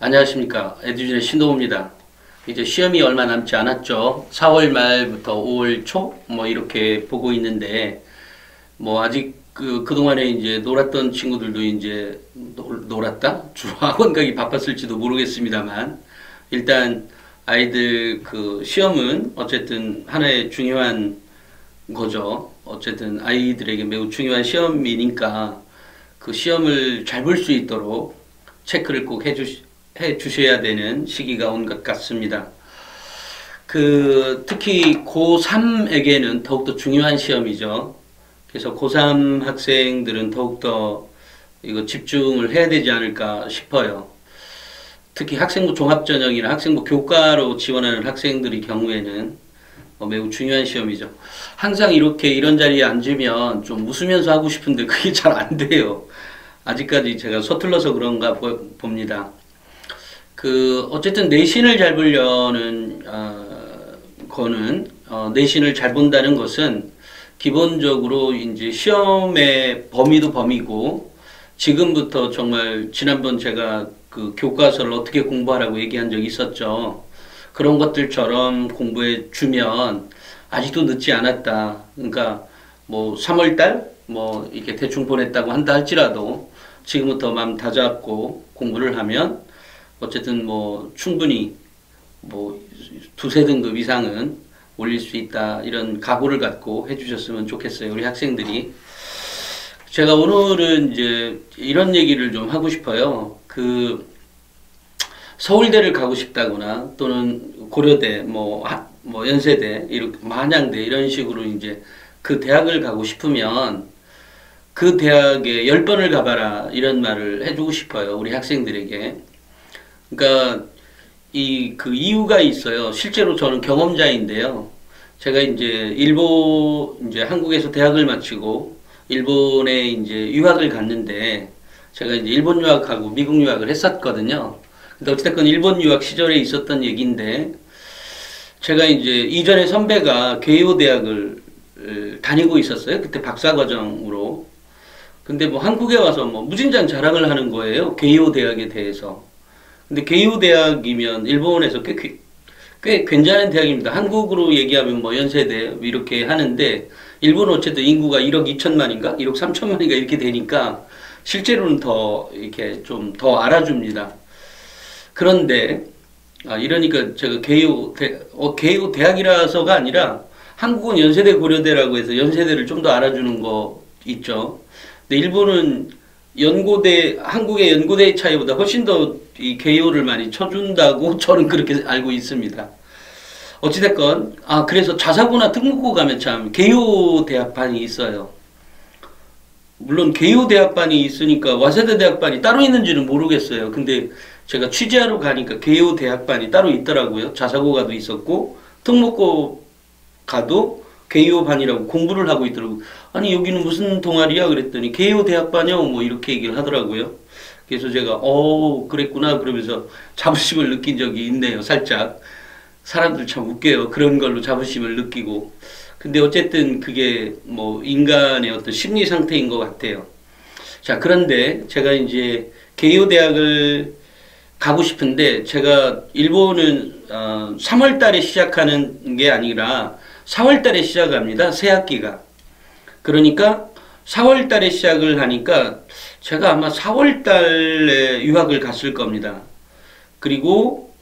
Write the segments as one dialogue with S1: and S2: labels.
S1: 안녕하십니까. 에듀진의 신동호입니다. 이제 시험이 얼마 남지 않았죠. 4월 말부터 5월 초? 뭐 이렇게 보고 있는데, 뭐 아직 그동안에 이제 놀았던 친구들도 이제 놀았다? 주로 학원 가기 바빴을지도 모르겠습니다만, 일단 아이들 그 시험은 어쨌든 하나의 중요한 거죠. 어쨌든 아이들에게 매우 중요한 시험이니까 그 시험을 잘 볼 수 있도록 체크를 꼭 해 주셔야 되는 시기가 온 것 같습니다. 특히 고3에게는 더욱더 중요한 시험이죠. 그래서 고3 학생들은 더욱더 이거 집중을 해야 되지 않을까 싶어요. 특히 학생부 종합전형이나 학생부 교과로 지원하는 학생들의 경우에는 매우 중요한 시험이죠. 항상 이런 자리에 앉으면 좀 웃으면서 하고 싶은데 그게 잘 안 돼요. 아직까지 제가 서툴러서 그런가 봅니다. 어쨌든 내신을 잘 보려는, 내신을 잘 본다는 것은 기본적으로 이제 시험의 범위도 범위고, 지금부터 정말 지난번 제가 그 교과서를 어떻게 공부하라고 얘기한 적이 있었죠. 그런 것들처럼 공부해 주면 아직도 늦지 않았다. 그러니까 뭐 3월달 뭐 이렇게 대충 보냈다고 한다 할지라도 지금부터 마음 다잡고 공부를 하면 어쨌든 뭐 충분히 뭐 두세 등급 이상은 올릴 수 있다. 이런 각오를 갖고 해주셨으면 좋겠어요. 우리 학생들이. 제가 오늘은 이제 이런 얘기를 좀 하고 싶어요. 서울대를 가고 싶다거나 또는 고려대, 뭐 연세대, 이렇게 한양대 이런 식으로 이제 그 대학을 가고 싶으면 그 대학에 10번을 가봐라 이런 말을 해주고 싶어요. 우리 학생들에게. 그러니까 그 이유가 있어요. 실제로 저는 경험자인데요. 제가 이제 한국에서 대학을 마치고 일본에 이제 유학을 갔는데 제가 이제 일본 유학하고 미국 유학을 했었거든요. 근데 어쨌든 일본 유학 시절에 있었던 얘기인데 제가 이제 이전에 선배가 게이오 대학을 다니고 있었어요. 그때 박사과정으로. 근데 뭐 한국에 와서 뭐 무진장 자랑을 하는 거예요. 게이오 대학에 대해서. 근데 게이오 대학이면 일본에서 꽤 괜찮은 대학입니다. 한국으로 얘기하면 뭐 연세대 이렇게 하는데 일본은 어쨌든 인구가 1억 2천만인가 1억 3천만인가 이렇게 되니까 실제로는 더 이렇게 좀 더 알아줍니다. 그런데 이러니까 제가 게이오 대학이라서가 아니라 한국은 연세대 고려대라고 해서 연세대를 좀 더 알아주는 거 있죠. 근데 일본은 한국의 연고대의 차이보다 훨씬 더 이 개요를 많이 쳐준다고 저는 그렇게 알고 있습니다. 어찌됐건, 그래서 자사고나 특목고 가면 참 개요 대학반이 있어요. 물론 개요 대학반이 있으니까 와세대 대학반이 따로 있는지는 모르겠어요. 근데 제가 취재하러 가니까 개요 대학반이 따로 있더라고요. 자사고 가도 있었고, 특목고 가도 개요반이라고 공부를 하고 있더라고요. 아니 여기는 무슨 동아리야? 그랬더니 개요 대학반이요? 뭐 이렇게 얘기를 하더라고요. 그래서 제가 그랬구나 그러면서 자부심을 느낀 적이 있네요. 살짝. 사람들 참 웃겨요. 그런 걸로 자부심을 느끼고. 근데 어쨌든 그게 뭐 인간의 어떤 심리 상태인 것 같아요. 자, 그런데 제가 이제 개요 대학을 가고 싶은데 제가 일본은 3월 달에 시작하는 게 아니라 4월 달에 시작합니다. 새 학기가. 그러니까 4월 달에 시작을 하니까 제가 아마 4월 달에 유학을 갔을 겁니다. 그리고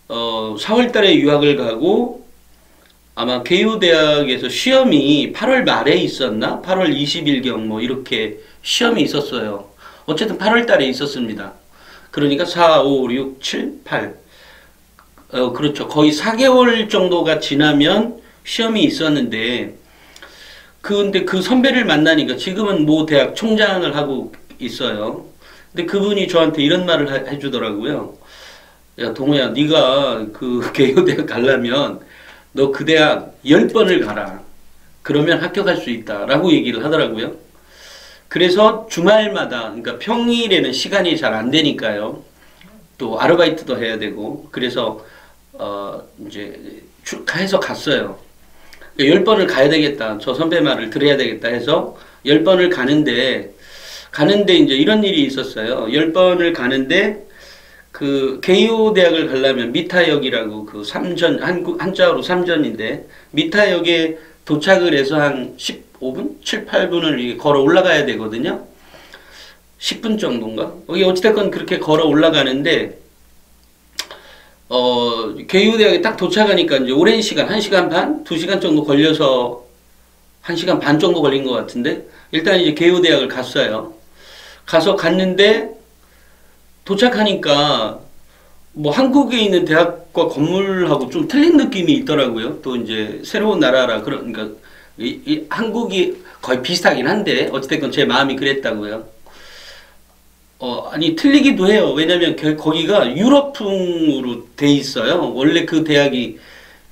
S1: 4월 달에 유학을 가고 아마 개요 대학에서 시험이 8월 말에 있었나? 8월 20일경 뭐 이렇게 시험이 있었어요. 어쨌든 8월 달에 있었습니다. 그러니까 4, 5, 6, 7, 8. 그렇죠. 거의 4개월 정도가 지나면 시험이 있었는데 근데 그 선배를 만나니까 지금은 모 대학 총장을 하고 있어요. 근데 그분이 저한테 이런 말을 해주더라고요. 야, 동호야, 네가 그 개요 대학 가려면 너 그 대학 10번을 가라. 그러면 합격할 수 있다. 라고 얘기를 하더라고요. 그래서 주말마다, 그러니까 평일에는 시간이 잘 안 되니까요. 또 아르바이트도 해야 되고, 그래서, 이제, 해서 갔어요. 10번을 가야 되겠다. 저 선배 말을 들어야 되겠다 해서 10번을 가는데 이제 이런 일이 있었어요. 10번을 가는데 그 개요 대학을 가려면 미타역이라고 그 삼전 한자어로 삼전인데 미타역에 도착을 해서 한 15분, 7, 8분을 걸어 올라가야 되거든요. 10분 정도인가? 여기 어찌됐건 그렇게 걸어 올라가는데 개요대학에 딱 도착하니까 이제 오랜 시간, 1시간 반, 2시간 정도 걸려서 1시간 반 정도 걸린 것 같은데 일단 이제 개요대학을 갔어요. 갔는데 도착하니까 뭐 한국에 있는 대학과 건물하고 좀 틀린 느낌이 있더라고요. 또 이제 새로운 나라라 그러니까 이 한국이 거의 비슷하긴 한데 어찌됐건 제 마음이 그랬다고요. 아니 틀리기도 해요. 왜냐면 거기가 유럽풍으로 돼 있어요. 원래 그 대학이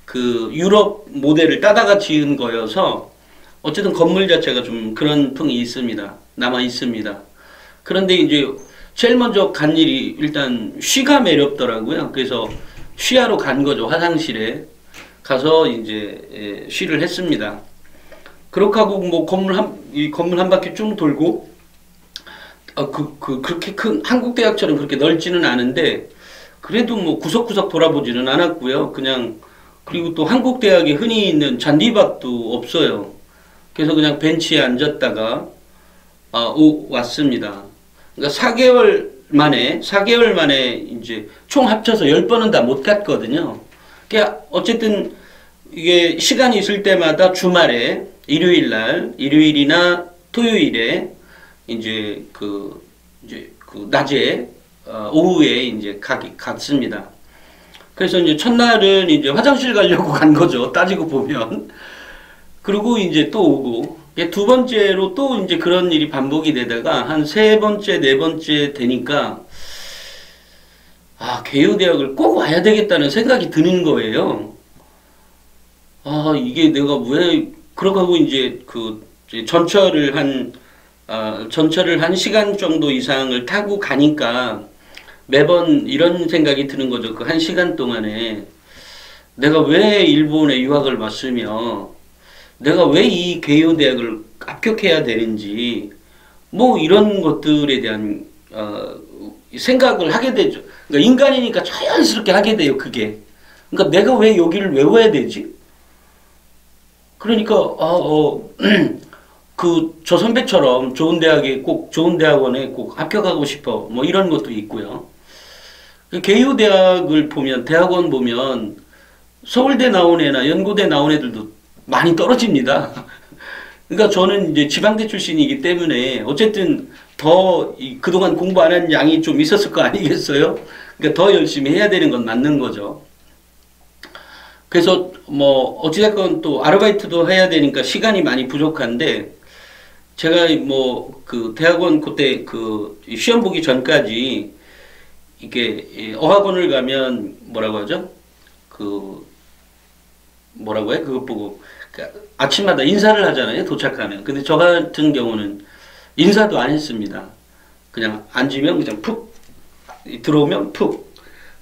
S1: 그 유럽 모델을 따다가 지은 거여서 어쨌든 건물 자체가 좀 그런 풍이 있습니다. 남아 있습니다. 그런데 이제 제일 먼저 간 일이 일단 쉬가 매렵더라고요. 그래서 쉬하러 간 거죠. 화장실에 가서 이제 쉬를 했습니다. 그렇게 하고 뭐 이 건물 한 바퀴 쭉 돌고 그렇게 큰 한국 대학처럼 그렇게 넓지는 않은데 그래도 뭐 구석구석 돌아보지는 않았고요. 그냥 그리고 또 한국 대학에 흔히 있는 잔디밭도 없어요. 그래서 그냥 벤치에 앉았다가 왔습니다. 그러니까 4개월 만에 이제 총 합쳐서 10번은 다 못 갔거든요. 그러니까 어쨌든 이게 시간이 있을 때마다 주말에 일요일이나 토요일에 이제 그 낮에 오후에 이제 갔습니다. 그래서 이제 첫날은 이제 화장실 가려고 간 거죠. 따지고 보면. 그리고 이제 또 오고 두 번째로 또 이제 그런 일이 반복이 되다가 한 세 번째, 네 번째 되니까 개요대학을 꼭 와야 되겠다는 생각이 드는 거예요. 이게 내가 왜 그러고 하고 이제 전철을 한 1시간 정도 이상을 타고 가니까 매번 이런 생각이 드는 거죠. 그 1시간 동안에 내가 왜 일본에 유학을 왔으며 내가 왜 이 개요대학을 합격해야 되는지 뭐 이런 것들에 대한 생각을 하게 되죠. 그러니까 인간이니까 자연스럽게 하게 돼요. 그게. 그러니까 내가 왜 여기를 외워야 되지? 그러니까 저 선배처럼 좋은 대학원에 꼭 합격하고 싶어. 뭐 이런 것도 있고요. 개요대학을 보면 대학원 보면 서울대 나온 애나 연고대 나온 애들도 많이 떨어집니다. 그러니까 저는 이제 지방대 출신이기 때문에 어쨌든 더 그동안 공부 안 한 양이 좀 있었을 거 아니겠어요? 그러니까 더 열심히 해야 되는 건 맞는 거죠. 그래서 뭐 어찌됐건 또 아르바이트도 해야 되니까 시간이 많이 부족한데 제가 뭐 그 대학원 그때 시험 보기 전까지 이게 어학원을 가면 뭐라고 하죠? 뭐라고 해? 그것 보고 그러니까 아침마다 인사를 하잖아요. 도착하면. 근데 저 같은 경우는 인사도 안 했습니다. 그냥 앉으면 그냥 푹 들어오면 푹.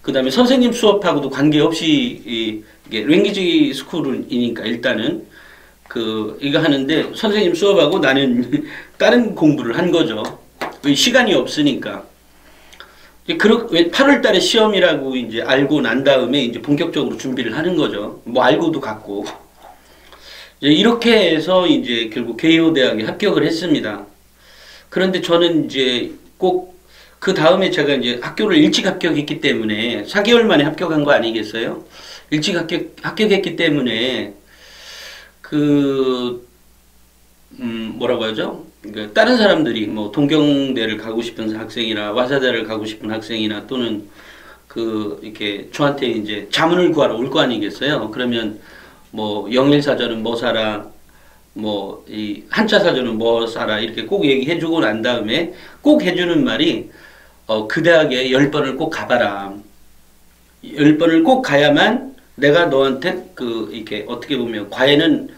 S1: 그 다음에 선생님 수업하고도 관계없이 이게 랭귀지 스쿨이니까 일단은 이거 하는데 선생님 수업하고 나는 다른 공부를 한 거죠. 시간이 없으니까. 8월 달에 시험이라고 이제 알고 난 다음에 이제 본격적으로 준비를 하는 거죠. 뭐 알고도 갔고. 이렇게 해서 이제 결국 개요대학에 합격을 했습니다. 그런데 저는 이제 꼭 그 다음에 제가 이제 학교를 일찍 합격했기 때문에 4개월 만에 합격한 거 아니겠어요? 일찍 합격했기 때문에 뭐라고 하죠? 그러니까 다른 사람들이 뭐 동경대를 가고 싶은 학생이나 와사대를 가고 싶은 학생이나 또는 이렇게 저한테 이제 자문을 구하러 올 거 아니겠어요? 그러면 뭐 영일사전은 뭐 사라, 뭐 이 한자사전은 뭐 사라 이렇게 꼭 얘기해주고 난 다음에 꼭 해주는 말이 그 대학에 10번을 꼭 가봐라. 10번을 꼭 가야만 내가 너한테 이렇게 어떻게 보면 과외는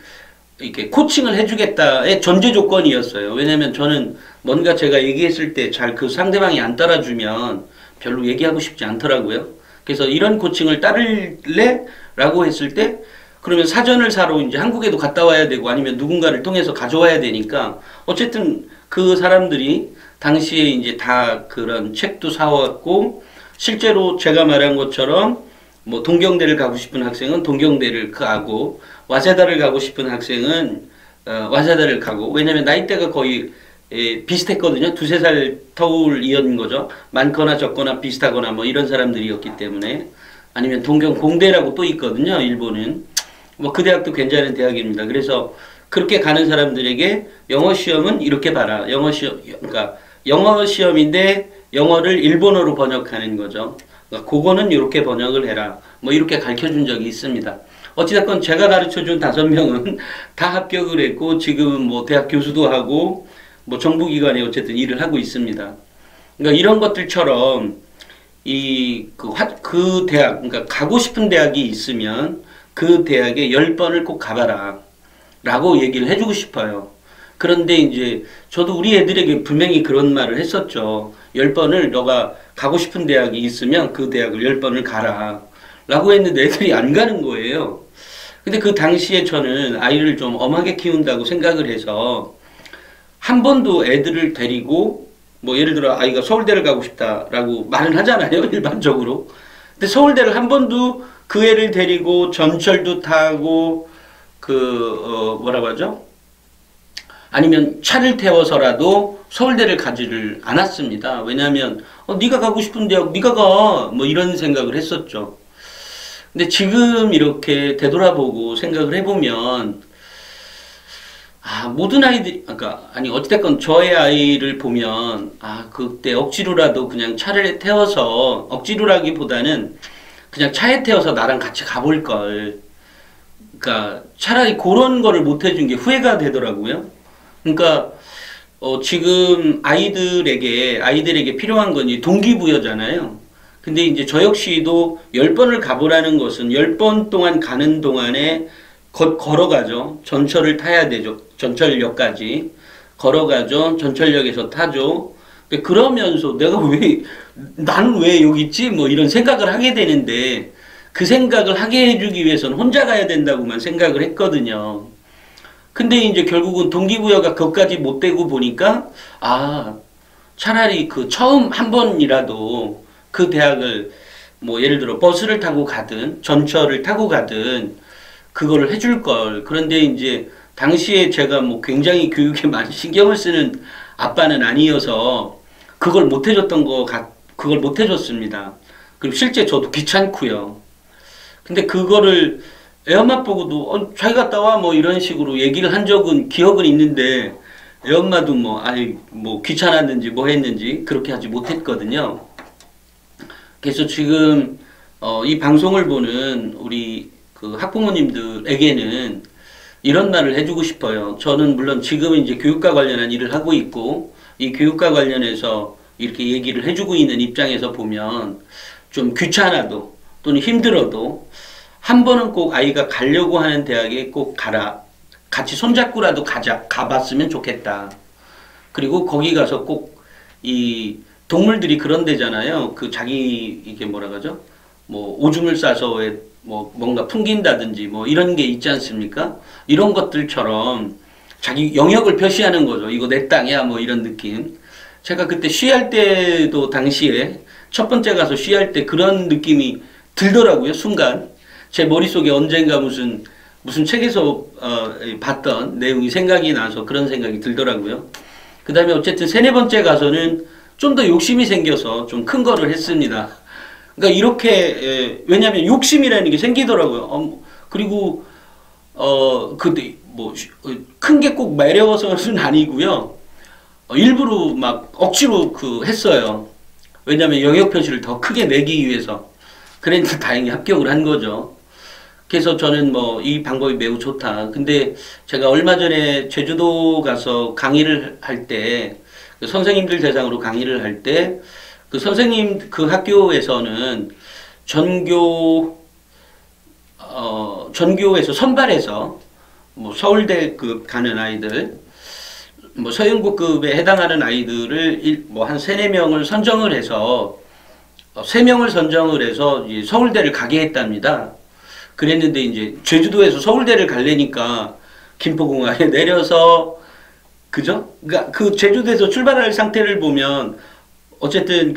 S1: 이렇게 코칭을 해주겠다의 전제 조건이었어요. 왜냐면 저는 뭔가 제가 얘기했을 때 잘 그 상대방이 안 따라주면 별로 얘기하고 싶지 않더라고요. 그래서 이런 코칭을 따를래? 라고 했을 때 그러면 사전을 사러 이제 한국에도 갔다 와야 되고 아니면 누군가를 통해서 가져와야 되니까 어쨌든 그 사람들이 당시에 이제 다 그런 책도 사왔고 실제로 제가 말한 것처럼 뭐 동경대를 가고 싶은 학생은 동경대를 가고 와세다를 가고 싶은 학생은 와세다를 가고 왜냐면 나이대가 거의 비슷했거든요. 두세 살 터울 이은 거죠. 많거나 적거나 비슷하거나 뭐 이런 사람들이었기 때문에 아니면 동경 공대라고 또 있거든요. 일본은 뭐 그 대학도 괜찮은 대학입니다. 그래서 그렇게 가는 사람들에게 영어 시험은 이렇게 봐라. 영어 시험 그러니까 영어 시험인데 영어를 일본어로 번역하는 거죠. 그러니까 그거는 이렇게 번역을 해라. 뭐 이렇게 가르쳐 준 적이 있습니다. 어찌됐건 제가 가르쳐 준 5명은 다 합격을 했고 지금은 뭐 대학 교수도 하고 뭐 정부기관에 어쨌든 일을 하고 있습니다. 그러니까 이런 것들처럼 그 대학, 그러니까 가고 싶은 대학이 있으면 그 대학에 10번을 꼭 가봐라. 라고 얘기를 해주고 싶어요. 그런데 이제 저도 우리 애들에게 분명히 그런 말을 했었죠. 10번을 너가 가고 싶은 대학이 있으면 그 대학을 10번을 가라. 라고 했는데 애들이 안 가는 거예요. 근데 그 당시에 저는 아이를 좀 엄하게 키운다고 생각을 해서 한 번도 애들을 데리고 뭐 예를 들어 아이가 서울대를 가고 싶다라고 말은 하잖아요. 일반적으로. 근데 서울대를 한 번도 그 애를 데리고 전철도 타고 뭐라고 하죠? 아니면 차를 태워서라도 서울대를 가지를 않았습니다. 왜냐하면 네가 가고 싶은 대학 네가 가 뭐 이런 생각을 했었죠. 근데 지금 이렇게 되돌아보고 생각을 해보면 모든 아이들이 어찌됐건 저의 아이를 보면 그때 억지로라도 그냥 차를 태워서 억지로라기보다는 그냥 차에 태워서 나랑 같이 가볼 걸. 그러니까 차라리 그런 거를 못 해준 게 후회가 되더라고요. 그러니까 지금 아이들에게 필요한 건 동기부여잖아요. 근데 이제 저 역시도 10번을 가보라는 것은 10번 동안 가는 동안에 걸어가죠. 전철을 타야 되죠. 전철역까지 걸어가죠. 전철역에서 타죠. 그러면서 나는 왜 여기 있지? 뭐 이런 생각을 하게 되는데 그 생각을 하게 해주기 위해서는 혼자 가야 된다고만 생각을 했거든요. 근데 이제 결국은 동기부여가 그것까지 못 되고 보니까 차라리 처음 한 번이라도 그 대학을 뭐 예를 들어 버스를 타고 가든 전철을 타고 가든 그거를 해줄 걸. 그런데 이제 당시에 제가 뭐 굉장히 교육에 많이 신경을 쓰는 아빠는 아니어서 그걸 못 해줬습니다. 그리고 실제 저도 귀찮고요. 근데 그거를 애엄마 보고도 잘 갔다 와 뭐 이런 식으로 얘기를 한 적은 기억은 있는데 애엄마도 뭐 귀찮았는지 뭐 했는지 그렇게 하지 못했거든요. 그래서 지금 이 방송을 보는 우리 학부모님들에게는 이런 말을 해주고 싶어요. 저는 물론 지금 이제 교육과 관련한 일을 하고 있고 이 교육과 관련해서 이렇게 얘기를 해주고 있는 입장에서 보면 좀 귀찮아도 또는 힘들어도 한 번은 꼭 아이가 가려고 하는 대학에 꼭 가라. 같이 손잡고라도 가봤으면 좋겠다. 그리고 거기 가서 꼭 이 동물들이 그런 데잖아요. 이게 뭐라 그러죠? 뭐 오줌을 싸서 뭐 뭔가 풍긴다든지 뭐 이런 게 있지 않습니까? 이런 것들처럼 자기 영역을 표시하는 거죠. 이거 내 땅이야 뭐 이런 느낌. 제가 그때 쉬할 때도 당시에 첫 번째 가서 쉬할 때 그런 느낌이 들더라고요. 순간 제 머릿속에 언젠가 무슨 책에서 봤던 내용이 생각이 나서 그런 생각이 들더라고요. 그 다음에 어쨌든 3, 4번째 가서는 좀 더 욕심이 생겨서 좀 큰 거를 했습니다. 그러니까 이렇게 왜냐하면 욕심이라는 게 생기더라고요. 그리고 근데 뭐 큰 게 꼭 매려워서는 아니고요. 일부러 막 억지로 했어요. 왜냐하면 영역 표시를 더 크게 내기 위해서. 그랬는데 다행히 합격을 한 거죠. 그래서 저는 뭐 이 방법이 매우 좋다. 근데 제가 얼마 전에 제주도 가서 강의를 할 때 선생님들 대상으로 강의를 할 때 그 선생님 그 학교에서는 전교에서 선발해서 뭐 서울대급 가는 아이들 뭐 서영고급에 해당하는 아이들을 뭐 한 3, 4명을 선정을 해서 3명을 선정을 해서 서울대를 가게 했답니다. 그랬는데 이제 제주도에서 서울대를 가려니까 김포공항에 내려서 그죠? 그러니까 그 제주도에서 출발할 상태를 보면 어쨌든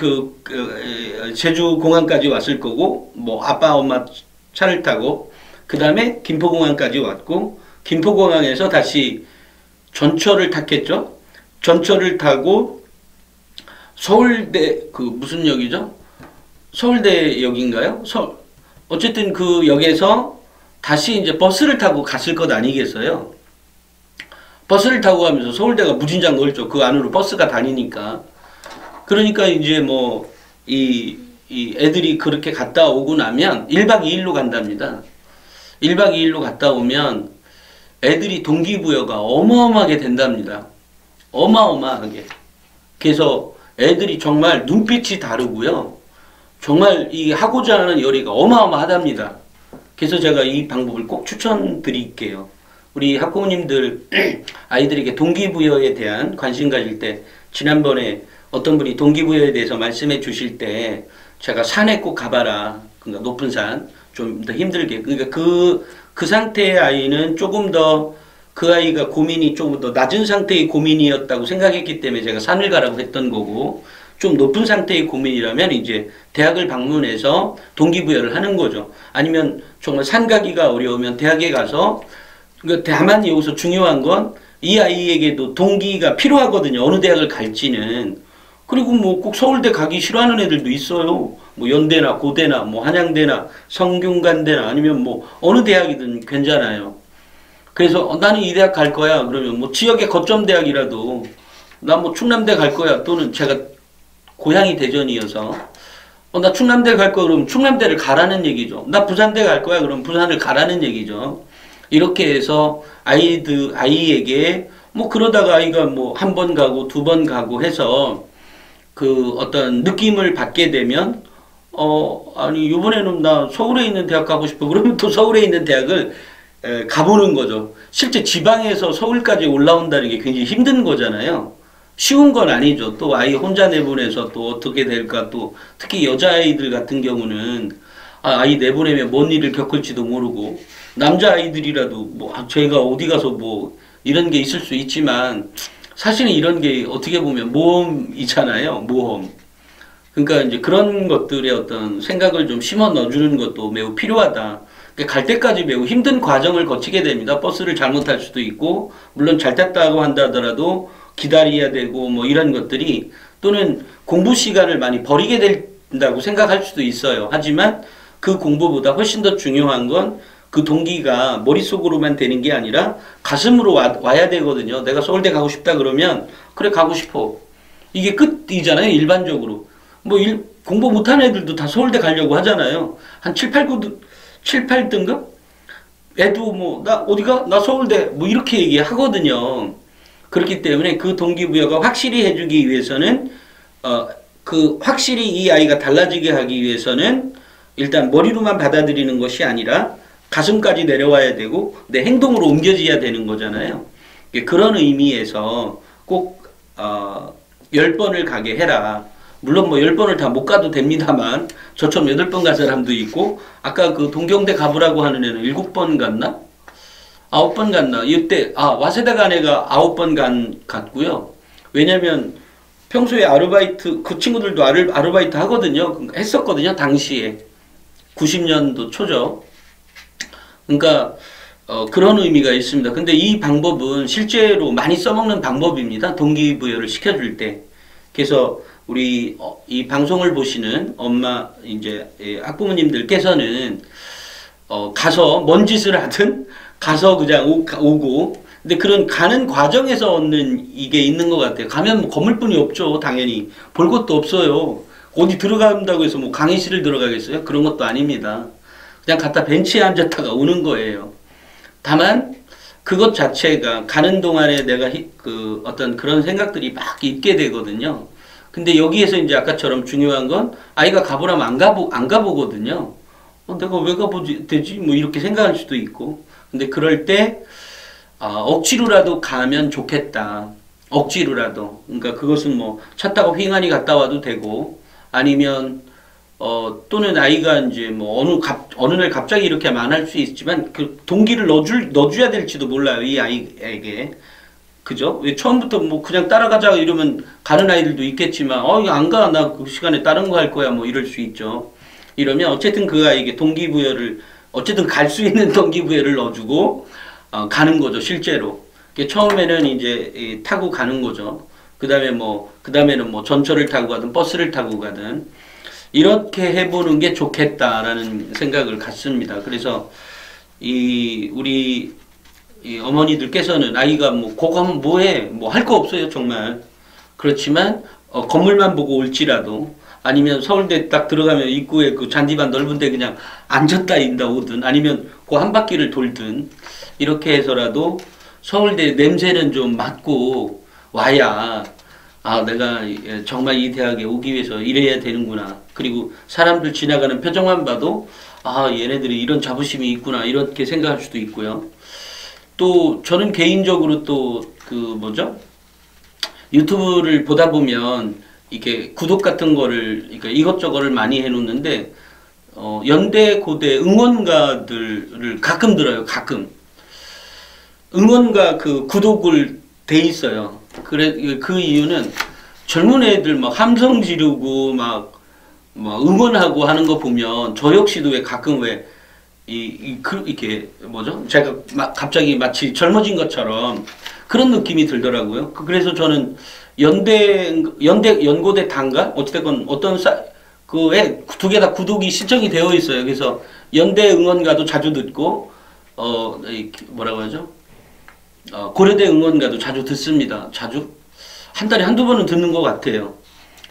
S1: 제주 공항까지 왔을 거고, 뭐 아빠 엄마 차를 타고 그 다음에 김포공항까지 왔고, 김포공항에서 다시 전철을 탔겠죠. 전철을 타고 서울대 무슨 역이죠? 서울대역인가요? 어쨌든 그 역에서 다시 이제 버스를 타고 갔을 것 아니겠어요? 버스를 타고 가면서 서울대가 무진장 넓죠. 그 안으로 버스가 다니니까. 그러니까 이제 뭐 이 애들이 그렇게 갔다 오고 나면 1박 2일로 간답니다. 1박 2일로 갔다 오면 애들이 동기부여가 어마어마하게 된답니다. 어마어마하게. 그래서 애들이 정말 눈빛이 다르고요. 정말 이 하고자 하는 열의가 어마어마하답니다. 그래서 제가 이 방법을 꼭 추천드릴게요. 우리 학부모님들 아이들에게 동기부여에 대한 관심 가질 때, 지난번에 어떤 분이 동기부여에 대해서 말씀해 주실 때 제가 산에 꼭 가봐라. 그러니까 높은 산, 좀 더 힘들게. 그러니까 그 상태의 아이는 조금 더, 그 아이가 고민이 조금 더 낮은 상태의 고민이었다고 생각했기 때문에 제가 산을 가라고 했던 거고, 좀 높은 상태의 고민이라면 이제 대학을 방문해서 동기부여를 하는 거죠. 아니면 정말 산 가기가 어려우면 대학에 가서, 그러니까 다만 여기서 중요한 건 이 아이에게도 동기가 필요하거든요. 어느 대학을 갈지는. 그리고 뭐 꼭 서울대 가기 싫어하는 애들도 있어요. 뭐 연대나 고대나 뭐 한양대나 성균관대나 아니면 뭐 어느 대학이든 괜찮아요. 그래서 나는 이 대학 갈 거야. 그러면 뭐 지역의 거점 대학이라도 나 뭐 충남대 갈 거야. 또는 제가 고향이 대전이어서 나 충남대 갈 거야. 그러면 충남대를 가라는 얘기죠. 나 부산대 갈 거야. 그럼 부산을 가라는 얘기죠. 이렇게 해서 아이에게 뭐 그러다가 아이가 뭐 한 번 가고 두 번 가고 해서 그 어떤 느낌을 받게 되면 아니 이번에는 나 서울에 있는 대학 가고 싶어. 그러면 또 서울에 있는 대학을 가보는 거죠. 실제 지방에서 서울까지 올라온다는 게 굉장히 힘든 거잖아요. 쉬운 건 아니죠. 또 아이 혼자 내보내서 또 어떻게 될까. 또 특히 여자아이들 같은 경우는 아이 내보내면 뭔 일을 겪을지도 모르고, 남자아이들이라도 뭐 저희가 어디 가서 뭐 이런 게 있을 수 있지만 사실은 이런 게 어떻게 보면 모험이잖아요. 모험. 그러니까 이제 그런 것들의 어떤 생각을 좀 심어 넣어주는 것도 매우 필요하다. 그러니까 갈 때까지 매우 힘든 과정을 거치게 됩니다. 버스를 잘못할 수도 있고, 물론 잘 탔다고 한다더라도 기다려야 되고 뭐 이런 것들이, 또는 공부 시간을 많이 버리게 된다고 생각할 수도 있어요. 하지만 그 공부보다 훨씬 더 중요한 건 그 동기가 머릿속으로만 되는 게 아니라 가슴으로 와야 되거든요. 내가 서울대 가고 싶다 그러면 그래 가고 싶어. 이게 끝이잖아요. 일반적으로. 뭐 공부 못하는 애들도 다 서울대 가려고 하잖아요. 한 7, 8등급? 애도 뭐 나 어디가? 나 서울대 뭐 이렇게 얘기하거든요. 그렇기 때문에 그 동기부여가 확실히 해주기 위해서는 확실히 이 아이가 달라지게 하기 위해서는 일단 머리로만 받아들이는 것이 아니라 가슴까지 내려와야 되고 내 행동으로 옮겨져야 되는 거잖아요. 그런 의미에서 꼭 10번을 가게 해라. 물론 뭐 10번을 다 못 가도 됩니다만 저처럼 8번 간 사람도 있고, 아까 그 동경대 가보라고 하는 애는 7번 갔나? 9번 갔나? 이때 와세다 간 애가 9번 갔고요. 왜냐면 평소에 아르바이트, 그 친구들도 아르바이트 하거든요. 했었거든요. 당시에 90년도 초죠. 그러니까 그런 의미가 있습니다. 근데 이 방법은 실제로 많이 써먹는 방법입니다. 동기부여를 시켜줄 때. 그래서 우리 이 방송을 보시는 엄마 이제 학부모님들께서는 가서 뭔 짓을 하든 가서 그냥 오고, 근데 그런 가는 과정에서 얻는 이게 있는 것 같아요. 가면 뭐 건물뿐이 없죠. 당연히 볼 것도 없어요. 어디 들어간다고 해서 뭐 강의실을 들어가겠어요? 그런 것도 아닙니다. 그냥 갖다 벤치에 앉았다가 오는 거예요. 다만 그것 자체가 가는 동안에 내가 어떤 그런 생각들이 막 있게 되거든요. 근데 여기에서 이제 아까처럼 중요한 건 아이가 가보라면 안 가보거든요. 내가 왜 가보지 되지? 뭐 이렇게 생각할 수도 있고. 근데 그럴 때 억지로라도 가면 좋겠다. 억지로라도. 그러니까 그것은 뭐 차 타고 휑하니 갔다 와도 되고, 아니면 또는 아이가 이제 뭐 어느 날 갑자기 이렇게 하면 안 할 수 있지만 그 동기를 넣어줘야 될지도 몰라요. 이 아이에게. 그죠? 왜 처음부터 뭐 그냥 따라가자 이러면 가는 아이들도 있겠지만, 이거 안 가. 나 그 시간에 다른 거 할 거야. 뭐 이럴 수 있죠. 이러면 어쨌든 그 아이에게 동기부여를, 어쨌든 갈 수 있는 동기부여를 넣어주고, 가는 거죠, 실제로. 처음에는 이제 타고 가는 거죠. 그 다음에는 뭐 전철을 타고 가든 버스를 타고 가든, 이렇게 해보는 게 좋겠다라는 생각을 갖습니다. 그래서, 우리, 어머니들께서는 아이가 뭐, 그거 하면 뭐해? 뭐 할 거 없어요, 정말. 그렇지만, 건물만 보고 올지라도, 아니면 서울대 딱 들어가면 입구에 그 잔디밭 넓은데 그냥 앉았다 인다 오든, 아니면 그 한 바퀴를 돌든, 이렇게 해서라도 서울대 냄새는 좀 맡고 와야, 내가 정말 이 대학에 오기 위해서 이래야 되는구나. 그리고 사람들 지나가는 표정만 봐도, 얘네들이 이런 자부심이 있구나. 이렇게 생각할 수도 있고요. 또, 저는 개인적으로 또, 유튜브를 보다 보면, 이렇게 구독 같은 거를, 그러니까 이것저것을 많이 해놓는데, 연대, 고대 응원가들을 가끔 들어요, 가끔. 응원가 그 구독을 돼 있어요. 그 이유는 젊은 애들 막 함성 지르고 막 응원하고 하는 거 보면 저 역시도 왜 가끔 이렇게 제가 갑자기 마치 젊어진 것처럼 그런 느낌이 들더라고요. 그래서 저는 연고대 단가? 어찌됐건 그에 두 개 다 구독이 신청이 되어 있어요. 그래서 연대 응원가도 자주 듣고, 뭐라고 하죠? 고려대 응원가도 자주 듣습니다. 자주? 한 달에 한두 번은 듣는 것 같아요.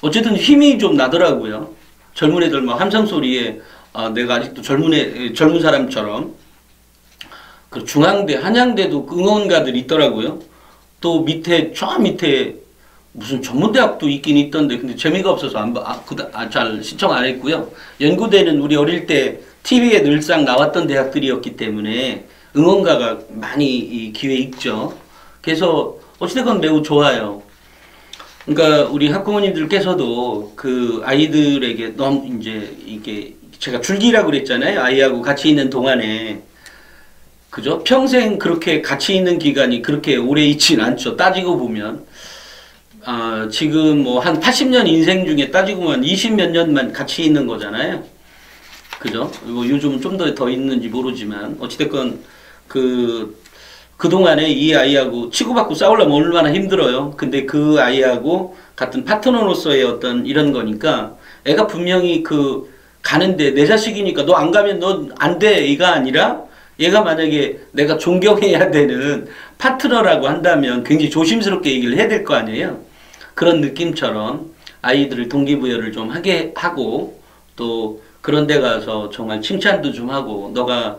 S1: 어쨌든 힘이 좀 나더라고요. 젊은 애들 막 함성 소리에, 내가 아직도 젊은 사람처럼. 그 중앙대, 한양대도 응원가들이 있더라고요. 또 저 밑에 무슨 전문대학도 있긴 있던데, 근데 재미가 없어서 잘 신청 안 했고요. 연고대는 우리 어릴 때 TV에 늘상 나왔던 대학들이었기 때문에 응원가가 많이 기회에 있죠. 그래서 어찌됐건 매우 좋아요. 그러니까 우리 학부모님들께서도 그 아이들에게 너무 이제 이게 제가 줄기라고 그랬잖아요. 아이하고 같이 있는 동안에. 그죠? 평생 그렇게 같이 있는 기간이 그렇게 오래 있진 않죠. 따지고 보면. 지금 뭐 한 80년 인생 중에 따지고 보면 20몇 년만 같이 있는 거잖아요. 그죠? 뭐 요즘은 좀 더 있는지 모르지만, 어찌됐건 그동안에 이 아이하고 치고받고 싸우려면 얼마나 힘들어요. 근데 그 아이하고 같은 파트너로서의 어떤 이런 거니까, 애가 분명히 가는데 내 자식이니까 너 안 가면 너 안 돼. 이가 아니라, 얘가 만약에 내가 존경해야 되는 파트너라고 한다면 굉장히 조심스럽게 얘기를 해야 될 거 아니에요. 그런 느낌처럼 아이들을 동기부여를 좀 하게 하고, 또 그런 데 가서 정말 칭찬도 좀 하고, 너가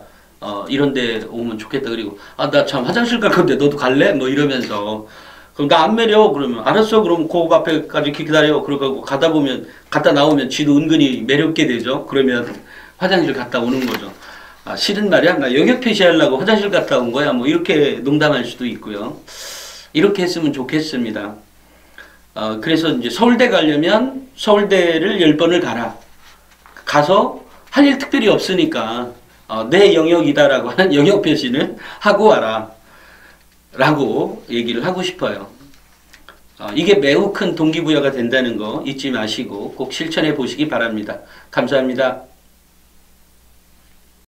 S1: 이런 데 오면 좋겠다. 그리고 나 참 화장실 갈 건데 너도 갈래? 뭐 이러면서, 그럼 나 안 매려? 그러면 알았어. 그럼 그 앞에까지 기다려. 그러고 갔다 나오면 지도 은근히 매렵게 되죠. 그러면 화장실 갔다 오는 거죠. 싫은 말이야? 나 영역 표시하려고 화장실 갔다 온 거야. 뭐 이렇게 농담할 수도 있고요. 이렇게 했으면 좋겠습니다. 그래서 이제 서울대 가려면 서울대를 10번을 가라. 가서 할 일 특별히 없으니까 내 영역이다라고 하는 영역 표시는 하고 와라. 라고 얘기를 하고 싶어요. 이게 매우 큰 동기부여가 된다는 거 잊지 마시고 꼭 실천해 보시기 바랍니다. 감사합니다.